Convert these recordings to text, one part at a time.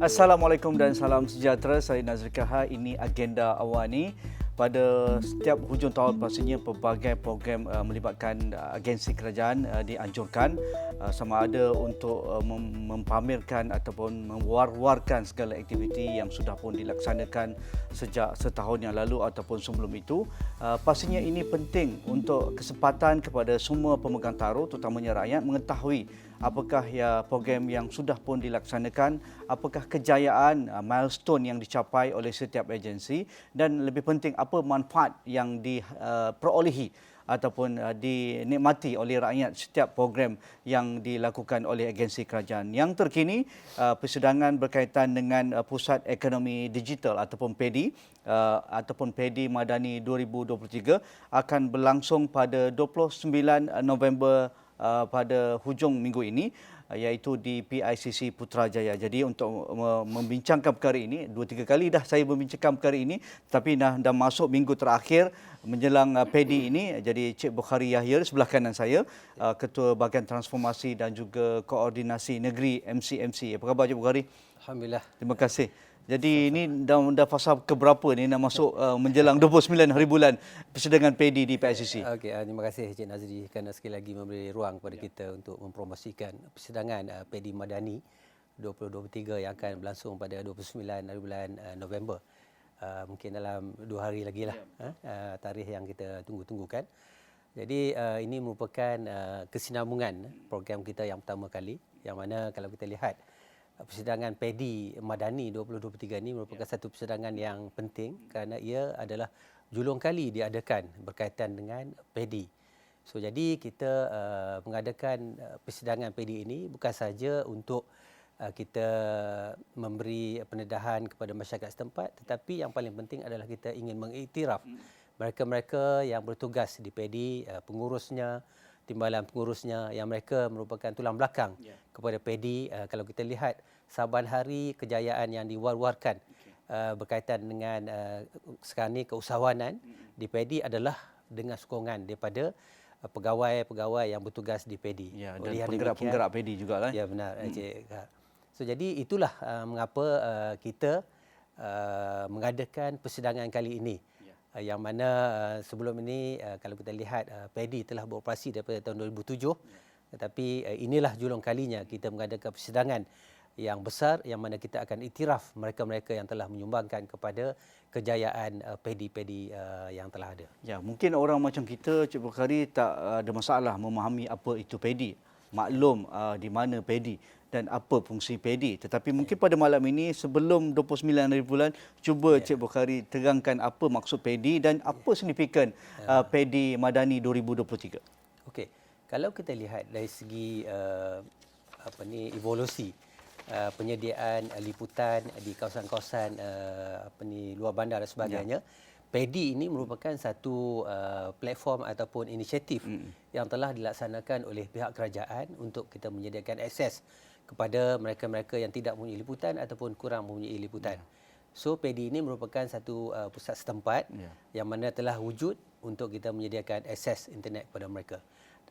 Assalamualaikum dan salam sejahtera. Saya Nazri Kahar. Ini agenda Awani. Pada setiap hujung tahun pastinya pelbagai program melibatkan agensi kerajaan dianjurkan sama ada untuk mempamerkan ataupun mewar-warkan segala aktiviti yang sudah pun dilaksanakan sejak setahun yang lalu ataupun sebelum itu. Pastinya ini penting untuk kesempatan kepada semua pemegang taruh terutamanya rakyat mengetahui apakah program yang sudah pun dilaksanakan, apakah kejayaan, milestone yang dicapai oleh setiap agensi dan lebih penting apa manfaat yang diperolehi ataupun dinikmati oleh rakyat setiap program yang dilakukan oleh agensi kerajaan. Yang terkini, persidangan berkaitan dengan Pusat Ekonomi Digital ataupun PEDI ataupun PEDI Madani 2023 akan berlangsung pada 29 November pada hujung minggu ini, iaitu di PICC Putrajaya. Jadi untuk membincangkan perkara ini, 2-3 kali dah saya membincangkan perkara ini, tapi dah masuk minggu terakhir menjelang PEDI ini. Jadi Cik Bukhari Yahya sebelah kanan saya, Ketua Bahagian Transformasi dan juga Koordinasi Negeri MCMC. Apa khabar Cik Bukhari? Alhamdulillah. Terima kasih. Jadi ini dah fasa keberapa ni nak masuk menjelang 29 hari bulan persidangan PEDI di PICC? Okey, terima kasih Encik Nazri kerana sekali lagi memberi ruang kepada kita untuk mempromosikan persidangan PEDI Madani 2023 yang akan berlangsung pada 29 hari bulan November. Mungkin dalam 2 hari lagi lah tarikh yang kita tunggu-tunggukan. Jadi ini merupakan kesinambungan program kita yang pertama kali, yang mana kalau kita lihat persidangan PEDI Madani 2023 ini merupakan satu persidangan yang penting kerana ia adalah julung kali diadakan berkaitan dengan PEDI. So jadi kita mengadakan persidangan PEDI ini bukan sahaja untuk kita memberi pendedahan kepada masyarakat setempat, tetapi yang paling penting adalah kita ingin mengiktiraf mereka-mereka yang bertugas di PEDI, pengurusnya, timbalan pengurusnya, yang mereka merupakan tulang belakang kepada PEDI. Kalau kita lihat saban hari kejayaan yang diwar-warkan berkaitan dengan sekarang ni keusahawanan di PEDI adalah dengan sokongan daripada pegawai-pegawai yang bertugas di PEDI. Ya, dan penggerak-penggerak PEDI jugalah. Ya, benar Encik. So jadi itulah mengapa kita mengadakan persidangan kali ini. Yang mana sebelum ini kalau kita lihat PEDI telah beroperasi daripada tahun 2007, tetapi inilah julung kalinya kita mengadakan persidangan yang besar yang mana kita akan iktiraf mereka-mereka yang telah menyumbangkan kepada kejayaan PEDI yang telah ada. Ya, mungkin orang macam kita Cik Bukhari tak ada masalah memahami apa itu PEDI, maklum di mana PEDI dan apa fungsi PEDI. Tetapi mungkin pada malam ini sebelum 29 hari bulan, cuba Cik Bukhari terangkan apa maksud PEDI dan apa signifikan PEDI Madani 2023. Okey, kalau kita lihat dari segi evolusi penyediaan liputan di kawasan-kawasan luar bandar dan sebagainya, PEDI ini merupakan satu platform ataupun inisiatif yang telah dilaksanakan oleh pihak kerajaan untuk kita menyediakan akses kepada mereka-mereka yang tidak mempunyai liputan ataupun kurang mempunyai liputan. So PEDI ini merupakan satu pusat setempat yang mana telah wujud untuk kita menyediakan akses internet kepada mereka.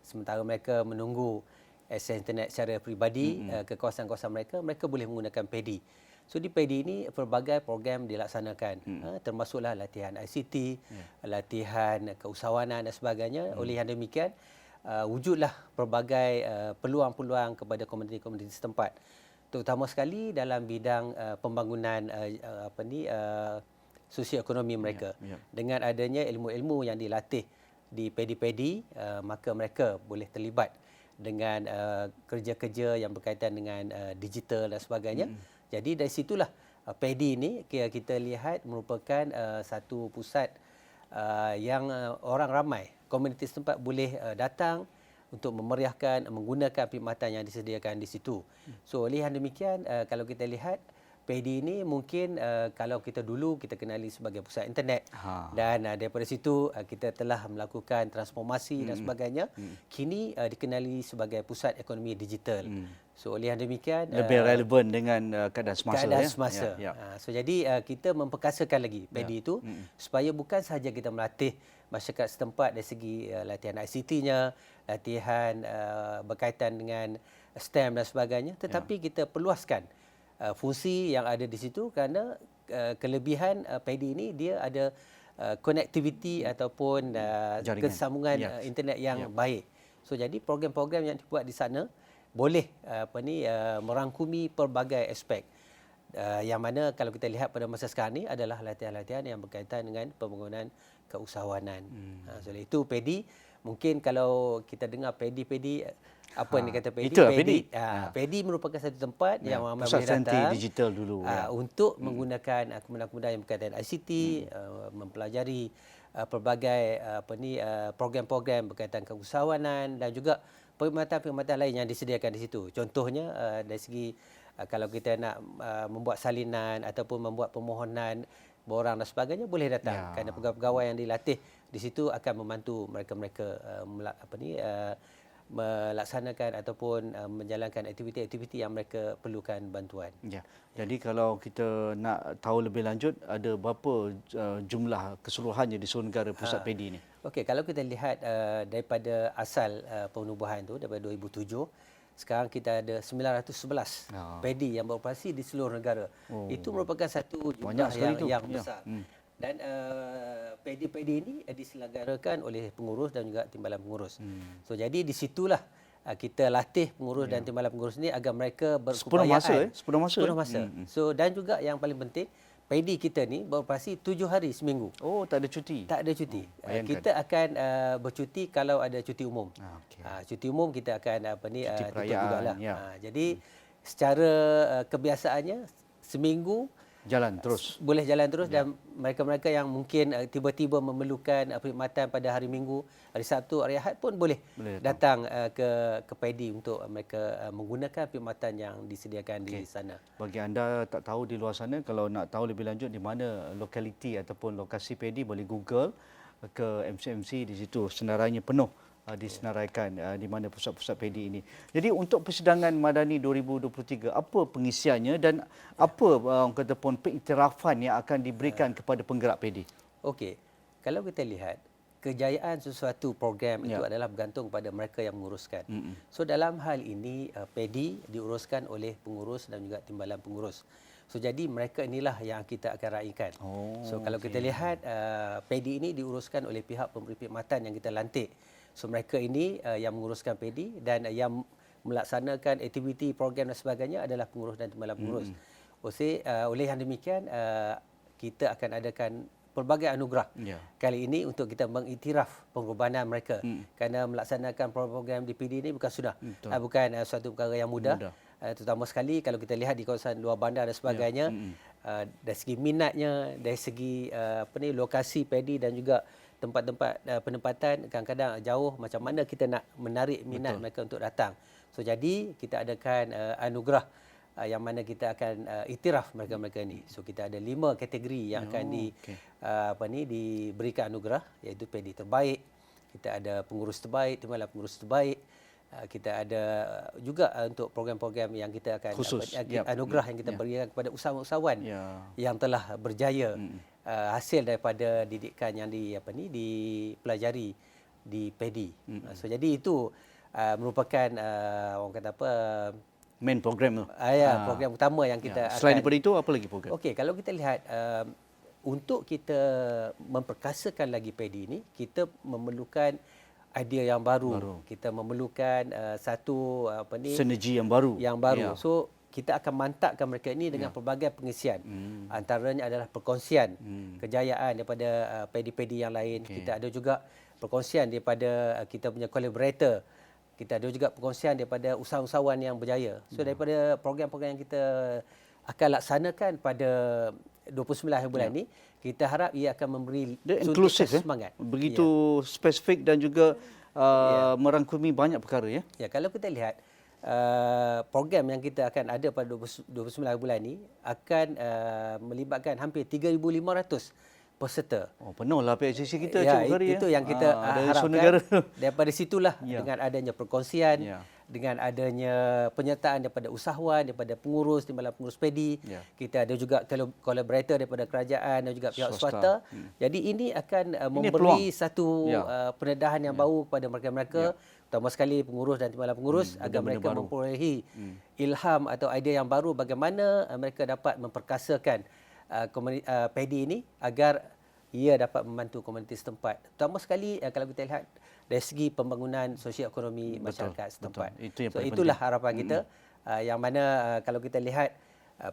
Sementara mereka menunggu akses internet secara peribadi ke kawasan-kawasan mereka, mereka boleh menggunakan PEDI. So di PEDI ini pelbagai program dilaksanakan, termasuklah latihan ICT, latihan keusahawanan dan sebagainya. Oleh yang demikian, wujudlah pelbagai peluang-peluang kepada komuniti-komuniti setempat, terutama sekali dalam bidang pembangunan sosioekonomi mereka. Dengan adanya ilmu-ilmu yang dilatih di PEDI, maka mereka boleh terlibat dengan kerja-kerja yang berkaitan dengan digital dan sebagainya. Jadi dari situlah PEDI ini kita lihat merupakan satu pusat yang orang ramai, komuniti setempat boleh datang untuk memeriahkan, menggunakan perkhidmatan yang disediakan di situ. So oleh yang demikian, kalau kita lihat PEDI ini mungkin kalau kita dulu kita kenali sebagai pusat internet dan daripada situ kita telah melakukan transformasi dan sebagainya. Kini dikenali sebagai pusat ekonomi digital. So oleh yang demikian lebih relevan dengan keadaan semasa. So jadi kita memperkasakan lagi PEDI itu supaya bukan sahaja kita melatih masyarakat setempat dari segi latihan ICT-nya, latihan berkaitan dengan STEM dan sebagainya, tetapi kita perluaskan fungsi yang ada di situ kerana kelebihan pedi ini dia ada connectivity ataupun kesambungan internet yang baik. So jadi program-program yang dibuat di sana boleh merangkumi pelbagai aspek. Yang mana kalau kita lihat pada masa sekarang ni adalah latihan-latihan yang berkaitan dengan pembangunan keusahawanan. So itu pedi. Mungkin kalau kita dengar pedi apa yang dikata pedi? Pedi merupakan satu tempat yang ramai boleh datang digital dulu untuk menggunakan kemudahan-kemudahan yang berkaitan ICT, mempelajari pelbagai program-program berkaitan keusahawanan dan juga perkhidmatan-perkhidmatan lain yang disediakan di situ. Contohnya dari segi kalau kita nak membuat salinan ataupun membuat permohonan borang dan sebagainya boleh datang kerana pegawai-pegawai yang dilatih di situ akan membantu mereka-mereka melaksanakan ataupun menjalankan aktiviti-aktiviti yang mereka perlukan bantuan. Ya. Jadi kalau kita nak tahu lebih lanjut, ada berapa jumlah keseluruhannya di seluruh negara pusat pedi ini? Okey, kalau kita lihat daripada asal penubuhan tu daripada 2007, sekarang kita ada 911 pedi yang beroperasi di seluruh negara. Itu merupakan satu jumlah yang besar. Dan pedi-pedi ini diselenggarakan oleh pengurus dan juga timbalan pengurus. So jadi di situlah kita latih pengurus dan timbalan pengurus ini agar mereka berkeupayaan. Sepenuh masa. So dan juga yang paling penting, pedi kita ni beroperasi 7 hari seminggu. Oh, tak ada cuti? Tak ada cuti. Kita akan bercuti kalau ada cuti umum. Cuti umum kita akan tutup jugalah. Jadi secara kebiasaannya seminggu jalan terus. Boleh jalan terus dan mereka-mereka yang mungkin tiba-tiba memerlukan perkhidmatan pada hari Minggu, hari Sabtu, hari Ahad pun boleh datang ke pedi untuk mereka menggunakan perkhidmatan yang disediakan di sana. Bagi anda tak tahu di luar sana, kalau nak tahu lebih lanjut di mana lokaliti ataupun lokasi pedi, boleh Google ke MCMC, di situ senarannya penuh disenaraikan di mana pusat-pusat pedi ini. Jadi untuk persidangan Madani 2023, apa pengisiannya dan apa orang kata pun pengiktirafan yang akan diberikan kepada penggerak pedi? Okey, kalau kita lihat kejayaan sesuatu program itu adalah bergantung kepada mereka yang menguruskan. So dalam hal ini pedi diuruskan oleh pengurus dan juga timbalan pengurus. So jadi mereka inilah yang kita akan raikan. So kalau kita lihat pedi ini diuruskan oleh pihak pemberi perkhidmatan yang kita lantik. So mereka ini yang menguruskan pedi dan yang melaksanakan aktiviti, program dan sebagainya adalah pengurus dan timbalan pengurus. Oleh yang demikian kita akan adakan pelbagai anugerah kali ini untuk kita mengiktiraf pengorbanan mereka. Kerana melaksanakan program di pedi ini bukan sudah. Bukan suatu perkara yang mudah. Terutama sekali kalau kita lihat di kawasan luar bandar dan sebagainya. Dari segi minatnya, dari segi lokasi pedi dan juga tempat-tempat penempatan kadang-kadang jauh, macam mana kita nak menarik minat mereka untuk datang. So jadi kita adakan anugerah yang mana kita akan iktiraf mereka-mereka ini. So kita ada 5 kategori yang akan diberikan anugerah, iaitu pedi terbaik, kita ada pengurus terbaik, timbalan pengurus terbaik, kita ada juga untuk program-program yang kita akan anugerah yang kita berikan kepada usahawan-usahawan yang telah berjaya hasil daripada didikan yang dipelajari di pedi. So jadi itu merupakan orang kata apa, main program tu. Program utama yang kita selain daripada itu, apa lagi program? Okey, kalau kita lihat untuk kita memperkasakan lagi pedi ini, kita memerlukan idea yang baru. Kita memerlukan satu sinergi yang baru. So kita akan mantapkan mereka ini dengan pelbagai pengisian. Antaranya adalah perkongsian kejayaan daripada pedi-pedi yang lain. Kita ada juga perkongsian daripada kita punya collaborator. Kita ada juga perkongsian daripada usahawan yang berjaya. So daripada program-program yang kita akan laksanakan pada 29 hari bulan ini, kita harap ia akan memberi inklusif semangat. Begitu spesifik dan juga merangkumi banyak perkara ya. Ya, kalau kita lihat program yang kita akan ada pada 29 hari bulan ini akan melibatkan hampir 3,500 peserta. Penuhlah PHCC kita cukup hari. Itu yang kita harapkan. Daripada situlah dengan adanya perkongsian, dengan adanya penyertaan daripada usahawan, daripada pengurus, timbalan pengurus pedi. Kita ada juga kolaborator daripada kerajaan dan juga pihak swasta. Jadi ini akan memberi satu pendedahan yang baru kepada mereka-mereka, terutama sekali pengurus dan timbalan pengurus, agar mereka memperolehi ilham atau idea yang baru bagaimana mereka dapat memperkasakan pedi ini agar ia dapat membantu komuniti setempat. Terutama sekali kalau kita lihat dari segi pembangunan sosioekonomi masyarakat setempat. Itulah harapan kita, yang mana kalau kita lihat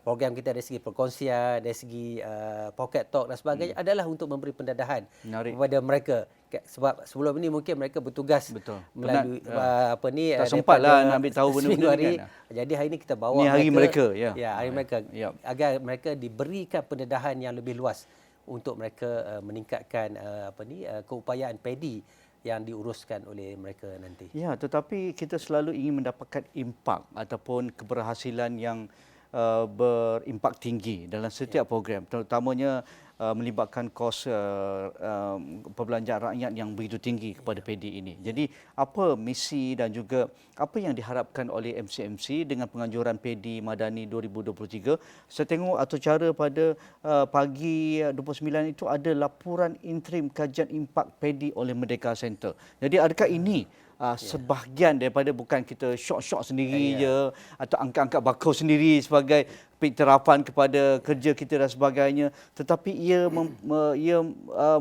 program kita dari segi perkongsian, dari segi pocket talk dan sebagainya adalah untuk memberi pendedahan kepada mereka. Sebab sebelum ini mungkin mereka bertugas melalui tak sempatlah nak ambil tahu benda-benda hari. Kan. Jadi hari ini kita bawa hari mereka, hari mereka agar mereka diberikan pendedahan yang lebih luas untuk mereka meningkatkan keupayaan pedi yang diuruskan oleh mereka nanti. Ya, tetapi kita selalu ingin mendapatkan impak ataupun keberhasilan yang berimpak tinggi dalam setiap program, terutamanya melibatkan kos perbelanjaan rakyat yang begitu tinggi kepada pedi ini. Jadi apa misi dan juga apa yang diharapkan oleh MCMC dengan penganjuran pedi Madani 2023? Saya tengok atau cara pada pagi 29 itu ada laporan interim kajian impak pedi oleh Merdeka Center. Jadi adakah ini sebahagian daripada, bukan kita syok-syok sendiri je atau angkat-angkat bakau sendiri sebagai penyerapan kepada kerja kita dan sebagainya, tetapi ia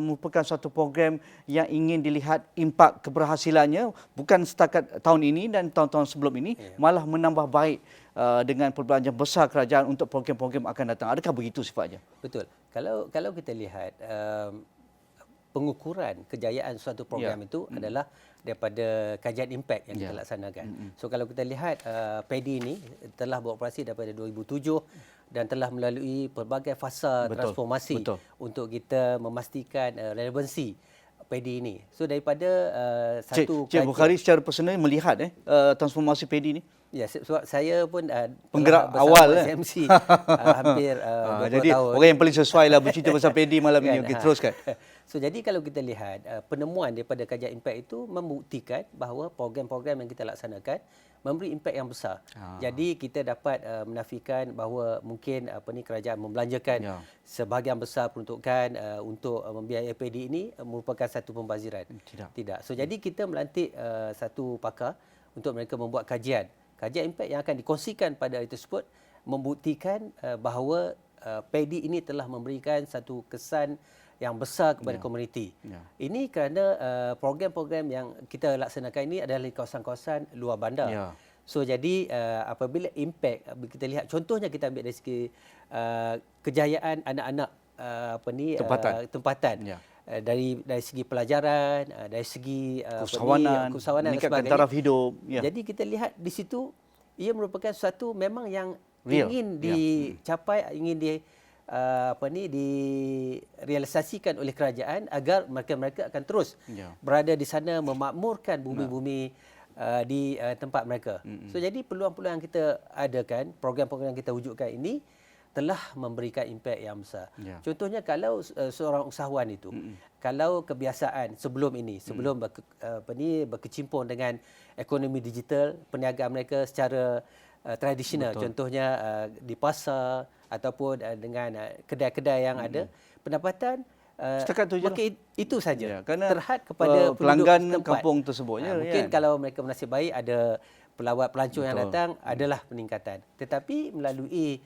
merupakan satu program yang ingin dilihat impak keberhasilannya bukan setakat tahun ini dan tahun-tahun sebelum ini, malah menambah baik dengan perbelanjaan besar kerajaan untuk program-program akan datang. Adakah begitu sifatnya? Betul. Kalau kita lihat pengukuran kejayaan suatu program itu adalah daripada kajian impak yang kita laksanakan. So kalau kita lihat pedi ini telah beroperasi daripada 2007 dan telah melalui pelbagai fasa transformasi untuk kita memastikan relevansi pedi ini. So daripada satu Cik Bukhari secara personal melihat transformasi pedi ini. Ya, sebab saya pun penggerak awal SMC hampir 20 jadi tahun. Orang yang paling sesuai lah bercerita pasal pedi malam ini. Kita teruskan. So jadi kalau kita lihat penemuan daripada kajian impak itu membuktikan bahawa program-program yang kita laksanakan memberi impak yang besar. Jadi kita dapat menafikan bahawa mungkin kerajaan membelanjakan sebahagian besar peruntukan untuk membiayai pedi ini merupakan satu pembaziran. Tidak. So jadi kita melantik satu pakar untuk mereka membuat kajian impak yang akan dikongsikan pada hari tersebut, membuktikan bahawa pedi ini telah memberikan satu kesan yang besar kepada komuniti. Ini kerana program-program yang kita laksanakan ini adalah di kawasan-kawasan luar bandar. So jadi apabila impak kita lihat, contohnya kita ambil dari segi kejayaan anak-anak tempatan. Dari segi pelajaran, dari segi keusahawanan dan sebagainya. Taraf hidup. Jadi kita lihat di situ ia merupakan sesuatu memang yang ingin dicapai, ingin direalisasikan oleh kerajaan agar mereka akan terus berada di sana memakmurkan bumi-bumi di tempat mereka. So jadi peluang-peluang yang kita adakan, program-program yang kita wujudkan ini telah memberikan impak yang besar. Contohnya kalau seorang usahawan itu, kalau kebiasaan sebelum ini, sebelum berkecimpung dengan ekonomi digital, perniagaan mereka secara tradisional, contohnya di pasar ataupun dengan kedai-kedai yang ada, pendapatan setakat itu saja, terhad kepada pelanggan kampung tersebut. Mungkin kalau mereka menasib baik, ada pelawat pelancong yang datang, adalah peningkatan. Tetapi melalui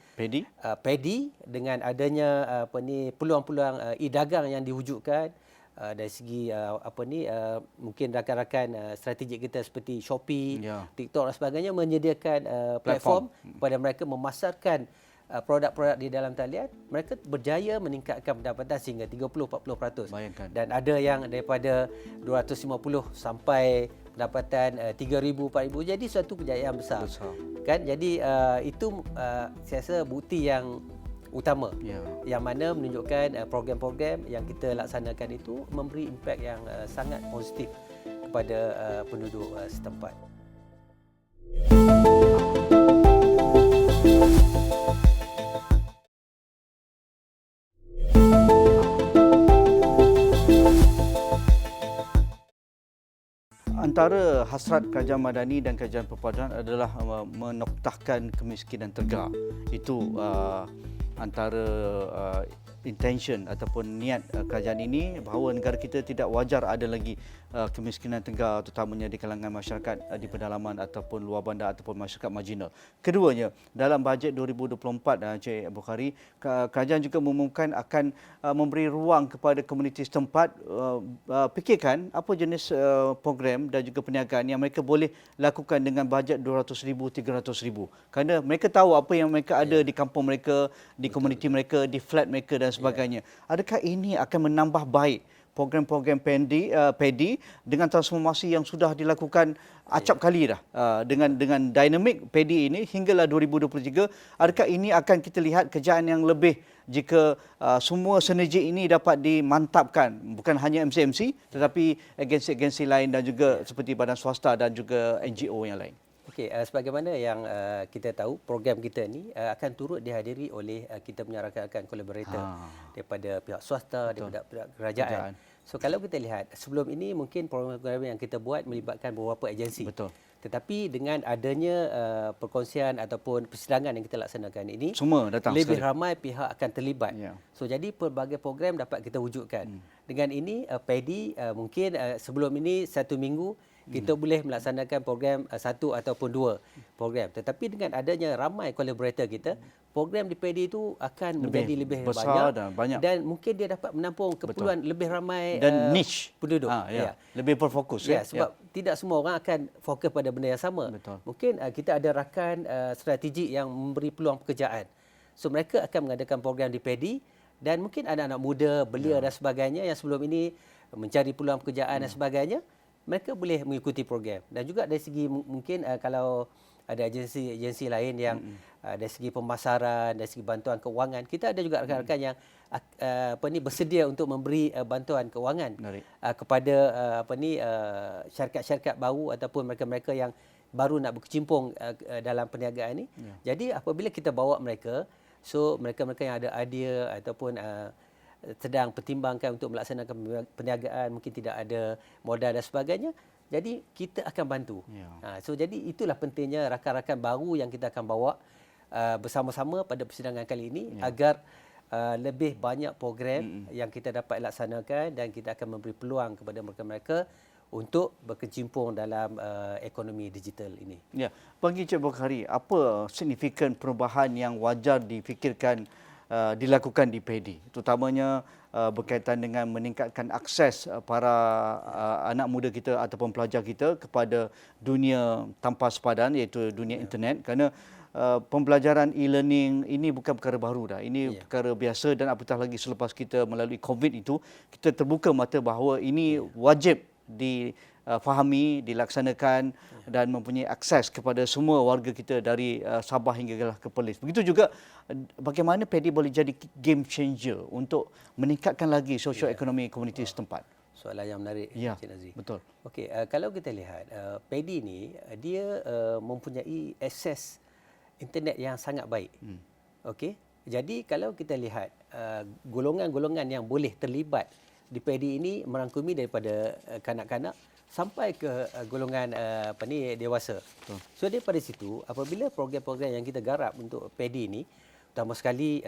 pedi dengan adanya peluang-peluang e-dagang yang diwujudkan dari segi mungkin rakan-rakan strategik kita seperti Shopee, TikTok dan sebagainya menyediakan platform kepada mereka memasarkan produk-produk di dalam talian, mereka berjaya meningkatkan pendapatan sehingga 30-40%. Bayangkan. Dan ada yang daripada 250 sampai pendapatan 3,000-4,000. Jadi suatu kejayaan besar. Kan? Jadi itu saya rasa bukti yang utama yang mana menunjukkan program-program yang kita laksanakan itu memberi impak yang sangat positif kepada penduduk setempat. antara hasrat Kerajaan Madani dan Kerajaan Perpaduan adalah menoktahkan kemiskinan tegar. Itu antara intention ataupun niat kerajaan ini, bahawa negara kita tidak wajar ada lagi kemiskinan tegar, terutamanya di kalangan masyarakat di pedalaman ataupun luar bandar ataupun masyarakat marginal. Keduanya, dalam bajet 2024 Encik Bukhari, kerajaan juga mengumumkan akan memberi ruang kepada komuniti setempat fikirkan apa jenis program dan juga perniagaan yang mereka boleh lakukan dengan bajet 200,000, 300,000. Kerana mereka tahu apa yang mereka ada di kampung mereka, di komuniti mereka, di flat mereka dan sebagainya. Adakah ini akan menambah baik program-program PADI dengan transformasi yang sudah dilakukan acap kali dah dengan dinamik PADI ini hinggalah 2023? Adakah ini akan kita lihat kerjaan yang lebih jika semua sinergi ini dapat dimantapkan, bukan hanya MCMC tetapi agensi-agensi lain dan juga seperti badan swasta dan juga NGO yang lain? Okey, sebagaimana yang kita tahu, program kita ni akan turut dihadiri oleh kita punya rakan-rakan kolaborator daripada pihak swasta, daripada pihak kerajaan. So kalau kita lihat, sebelum ini mungkin program yang kita buat melibatkan beberapa agensi. Betul. Tetapi dengan adanya perkongsian ataupun persidangan yang kita laksanakan ini, semua datang lebih sekali. ramai pihak akan terlibat. So jadi pelbagai program dapat kita wujudkan. Dengan ini PADI mungkin sebelum ini 1 minggu kita boleh melaksanakan program 1 ataupun 2 program. Tetapi dengan adanya ramai kolaborator kita, program di PADI itu akan menjadi lebih besar banyak dan mungkin dia dapat menampung keperluan lebih ramai dan niche penduduk. Lebih berfokus. Sebab tidak semua orang akan fokus pada benda yang sama. Betul. Mungkin kita ada rakan strategi yang memberi peluang pekerjaan. So mereka akan mengadakan program di PADI dan mungkin anak-anak muda, belia dan sebagainya yang sebelum ini mencari peluang pekerjaan dan sebagainya, mereka boleh mengikuti program. Dan juga dari segi mungkin kalau ada agensi lain yang dari segi pemasaran, dari segi bantuan keuangan, kita ada juga rakan-rakan yang bersedia untuk memberi bantuan keuangan kepada syarikat-syarikat baru ataupun mereka-mereka yang baru nak berkecimpung dalam perniagaan ini. Jadi apabila kita bawa mereka, so mereka-mereka yang ada idea ataupun sedang pertimbangkan untuk melaksanakan perniagaan, mungkin tidak ada modal dan sebagainya, jadi kita akan bantu. So jadi itulah pentingnya rakan-rakan baru yang kita akan bawa bersama-sama pada persidangan kali ini agar lebih banyak program yang kita dapat laksanakan dan kita akan memberi peluang kepada mereka-mereka untuk berkecimpung dalam ekonomi digital ini. Bagi Encik Bukhari, apa signifikan perubahan yang wajar difikirkan dilakukan di PADI, terutamanya berkaitan dengan meningkatkan akses para anak muda kita ataupun pelajar kita kepada dunia tanpa sepadan, iaitu dunia internet, kerana pembelajaran e-learning ini bukan perkara baru dah. Ini perkara biasa dan apatah lagi selepas kita melalui COVID itu, kita terbuka mata bahawa ini wajib difahami, dilaksanakan dan mempunyai akses kepada semua warga kita dari Sabah hingga ke Perlis. Begitu juga bagaimana PADI boleh jadi game changer untuk meningkatkan lagi sosioekonomi komuniti setempat. Soalan yang menarik, Encik Nazri. Betul. Okey, kalau kita lihat PADI ni dia mempunyai akses internet yang sangat baik. Okey. Jadi kalau kita lihat golongan-golongan yang boleh terlibat di PADI ini merangkumi daripada kanak-kanak sampai ke golongan dewasa. So daripada situ, apabila program-program yang kita garap untuk PADI ini, utama sekali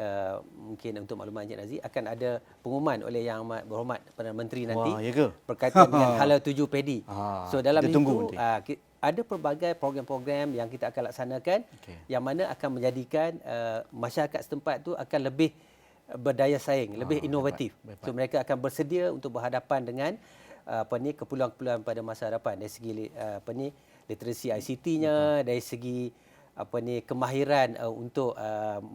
mungkin untuk maklumat Encik Nazri, akan ada pengumuman oleh Yang Amat Berhormat Perdana Menteri nanti berkaitan dengan Hala 7 PADI. So dalam itu ada pelbagai program-program yang kita akan laksanakan yang mana akan menjadikan masyarakat setempat tu akan lebih berdaya saing, lebih inovatif. So mereka akan bersedia untuk berhadapan dengan keperluan-keperluan pada masa hadapan dari segi literasi ICT-nya, dari segi kemahiran untuk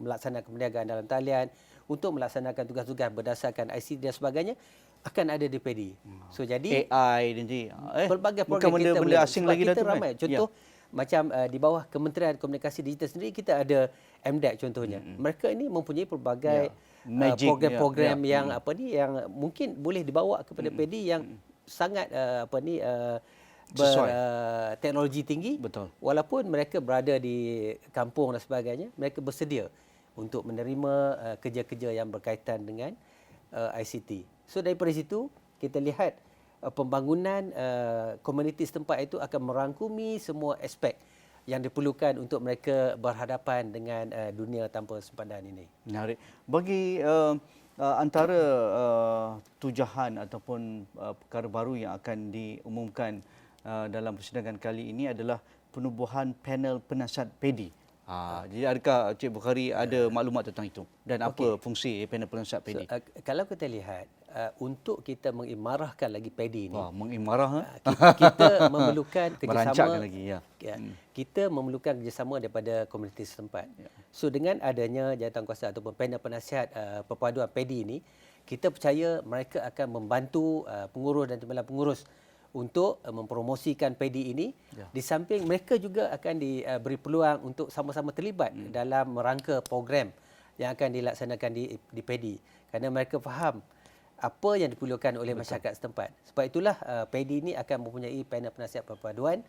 melaksanakan perniagaan dalam talian, untuk melaksanakan tugas-tugas berdasarkan ICT dan sebagainya akan ada di PADI. So jadi AI nanti pelbagai bukan program kita benda asing lagi dah tu ramai. Contoh macam di bawah Kementerian Komunikasi Digital sendiri kita ada MDEC contohnya. Mereka ini mempunyai pelbagai program-program yang yang mungkin boleh dibawa kepada PADI yang sangat berteknologi tinggi. Betul. Walaupun mereka berada di kampung dan sebagainya, mereka bersedia untuk menerima kerja-kerja yang berkaitan dengan ICT. So daripada situ kita lihat pembangunan komuniti setempat itu akan merangkumi semua aspek yang diperlukan untuk mereka berhadapan dengan dunia tanpa sempadan ini. Menarik. Bagi antara tujahan ataupun perkara baru yang akan diumumkan dalam persidangan kali ini adalah penubuhan panel penasihat PEDI. Jadi adakah Encik Bukhari ada maklumat tentang itu dan apa fungsi panel penasihat PEDI? Kalau kita lihat untuk kita mengimarahkan lagi PEDI ini, mengimarah kita memerlukan kerjasama lagi, kita memerlukan kerjasama daripada komuniti setempat. So dengan adanya jawatankuasa ataupun panel penasihat perpaduan PEDI ini, kita percaya mereka akan membantu pengurus dan timbalan pengurus untuk mempromosikan PEDI ini. Di samping mereka juga akan diberi peluang untuk sama-sama terlibat dalam merangka program yang akan dilaksanakan di PEDI, kerana mereka faham apa yang diperlukan oleh masyarakat setempat. Sebab itulah PEDI ini akan mempunyai panel penasihat perpaduan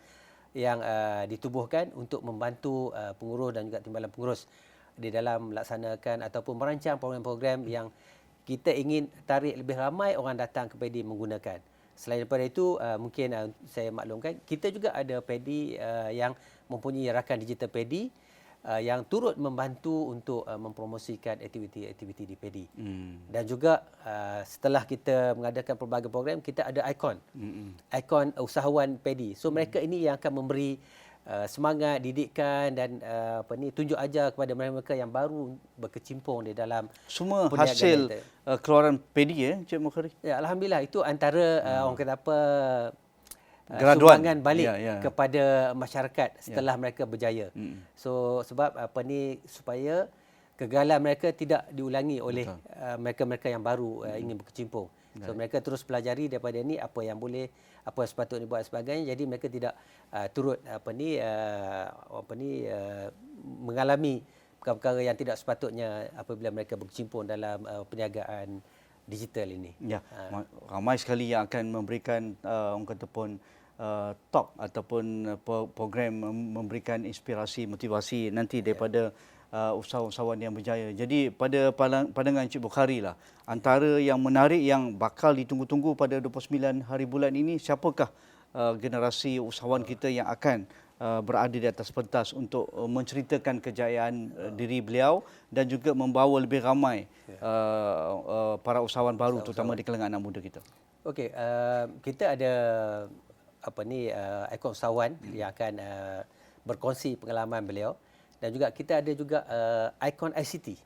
yang ditubuhkan untuk membantu pengurus dan juga timbalan pengurus di dalam melaksanakan ataupun merancang program-program yang kita ingin tarik lebih ramai orang datang ke PEDI menggunakan. Selain daripada itu, mungkin saya maklumkan, kita juga ada PEDI yang mempunyai rakan digital PEDI yang turut membantu untuk mempromosikan aktiviti-aktiviti di PEDI. Dan juga setelah kita mengadakan pelbagai program, kita ada ikon. Ikon usahawan PEDI. So mereka ini yang akan memberi semangat, didikan dan tunjuk ajar kepada mereka yang baru berkecimpung di dalam semua hasil keluaran PEDI Encik Bukhari. Ya, alhamdulillah itu antara orang kata apa sumbangan balik kepada masyarakat setelah mereka berjaya. So sebab supaya kegagalan mereka tidak diulangi oleh mereka-mereka yang baru ingin berkecimpung. So mereka terus pelajari daripada ini apa yang boleh, apa yang sepatutnya dibuat dan sebagainya. Jadi mereka tidak turut mengalami perkara-perkara yang tidak sepatutnya apabila mereka berkecimpung dalam perniagaan digital ini. Ya, ramai sekali yang akan memberikan orang kata pun talk ataupun program memberikan inspirasi, motivasi nanti daripada usahawan-usahawan yang berjaya. Jadi pada pandangan Encik Bukhari lah, antara yang menarik yang bakal ditunggu-tunggu pada 29 hari bulan ini, siapakah generasi usahawan kita yang akan berada di atas pentas untuk menceritakan kejayaan diri beliau dan juga membawa lebih ramai para usahawan baru terutama di kalangan anak muda kita. Okey, kita ada ikon usahawan yang akan berkongsi pengalaman beliau. Dan juga kita ada juga ikon ICT.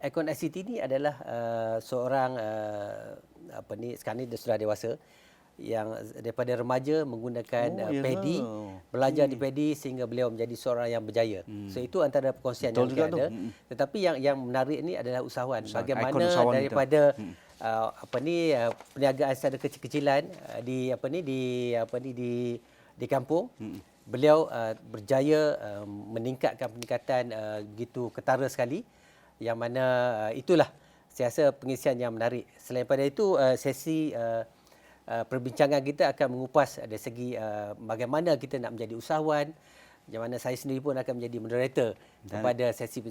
Ikon ICT ini adalah seorang sekarang ni dia sudah dewasa yang daripada remaja menggunakan PEDI, belajar di PEDI sehingga beliau menjadi seorang yang berjaya. So itu antara perkongsian yang kita ada. Tetapi yang menarik ini adalah usahawan. Bagaimana daripada perniagaan secara kecil-kecilan di kampung, beliau berjaya meningkatkan peningkatan begitu ketara sekali, yang mana itulah saya rasa pengisian yang menarik. Selain daripada itu, sesi perbincangan kita akan mengupas dari segi bagaimana kita nak menjadi usahawan, yang mana saya sendiri pun akan menjadi moderator kepada sesi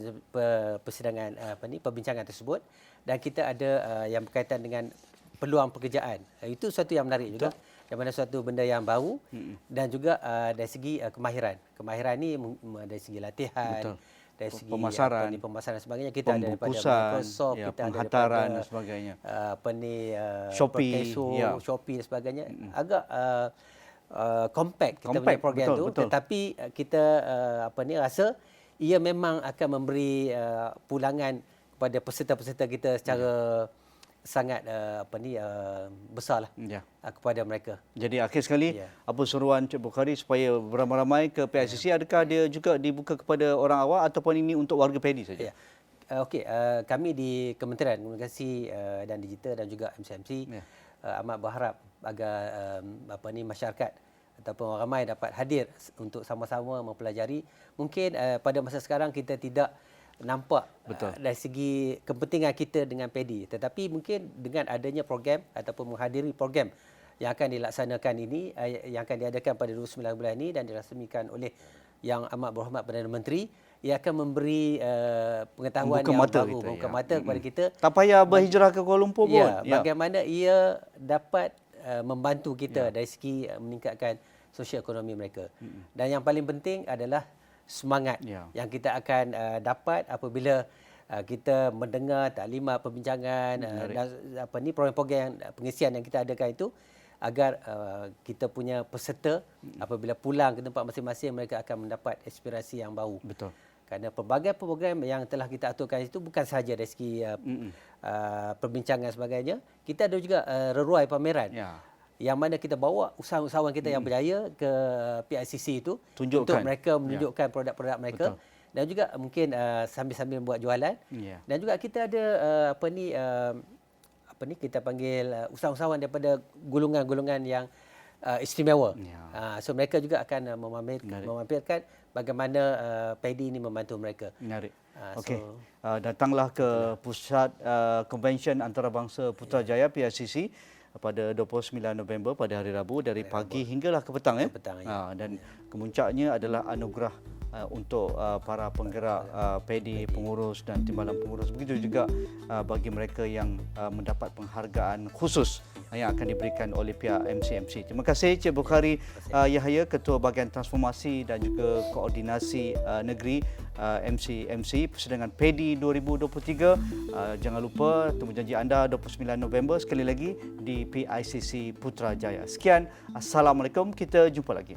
persidangan perbincangan tersebut. Dan kita ada yang berkaitan dengan peluang pekerjaan. Itu satu yang menarik juga. Yang mana suatu benda yang baru dan juga dari segi kemahiran. Kemahiran ni dari segi latihan, dari segi pemasaran dan sebagainya. Kita ada daripada Microsoft, kita ada daripada dan sebagainya. Shopee, Shopee dan sebagainya. Agak compact kita punya program tu, tetapi kita rasa ia memang akan memberi pulangan kepada peserta-peserta kita secara sangat besarlah kepada mereka. Jadi akhir sekali, apa seruan Encik Bukhari supaya beramai-ramai ke PICC? Adakah dia juga dibuka kepada orang awam ataupun ini untuk warga PEDI saja? Okey, kami di Kementerian Komunikasi dan Digital dan juga MCMC amat berharap agar masyarakat ataupun orang ramai dapat hadir untuk sama-sama mempelajari. Mungkin pada masa sekarang kita tidak nampak dari segi kepentingan kita dengan PEDI, tetapi mungkin dengan adanya program ataupun menghadiri program yang akan dilaksanakan ini, yang akan diadakan pada 29 bulan ini dan dirasmikan oleh Yang Amat Berhormat Perdana Menteri, ia akan memberi pengetahuan yang baru, membuka mata kepada kita. Tak payah berhijrah ke Kuala Lumpur pun. Bagaimana ia dapat membantu kita dari segi meningkatkan sosial ekonomi mereka. Dan yang paling penting adalah semangat yang kita akan dapat apabila kita mendengar taklimat, perbincangan dan program-program pengisian yang kita adakan itu, agar kita punya peserta apabila pulang ke tempat masing-masing mereka akan mendapat inspirasi yang baru. Betul. Kerana pelbagai program yang telah kita aturkan itu bukan sahaja dari segi perbincangan dan sebagainya, kita ada juga reruai pameran. Yang mana kita bawa usahawan kita yang berjaya ke PICC itu untuk mereka menunjukkan produk-produk mereka. Betul. Dan juga mungkin sambil-sambil buat jualan. Dan juga kita ada kita panggil usahawan daripada golongan-golongan yang istimewa. So mereka juga akan memampirkan bagaimana PADI ini membantu mereka. Menarik. Okey. Datanglah ke pusat konvensyen antarabangsa Putrajaya PICC pada 29 November pada hari Rabu dari pagi hinggalah ke petang. Dan kemuncaknya adalah anugerah untuk para penggerak PADI, pengurus dan timbalan pengurus. Begitu juga bagi mereka yang mendapat penghargaan khusus yang akan diberikan oleh pihak MCMC. Terima kasih Cik Bukhari Yahya, Ketua Bahagian Transformasi dan juga Koordinasi Negeri MCMC Persidangan PADI 2023. Jangan lupa temu janji anda 29 November sekali lagi di PICC Putrajaya. Sekian, Assalamualaikum, kita jumpa lagi.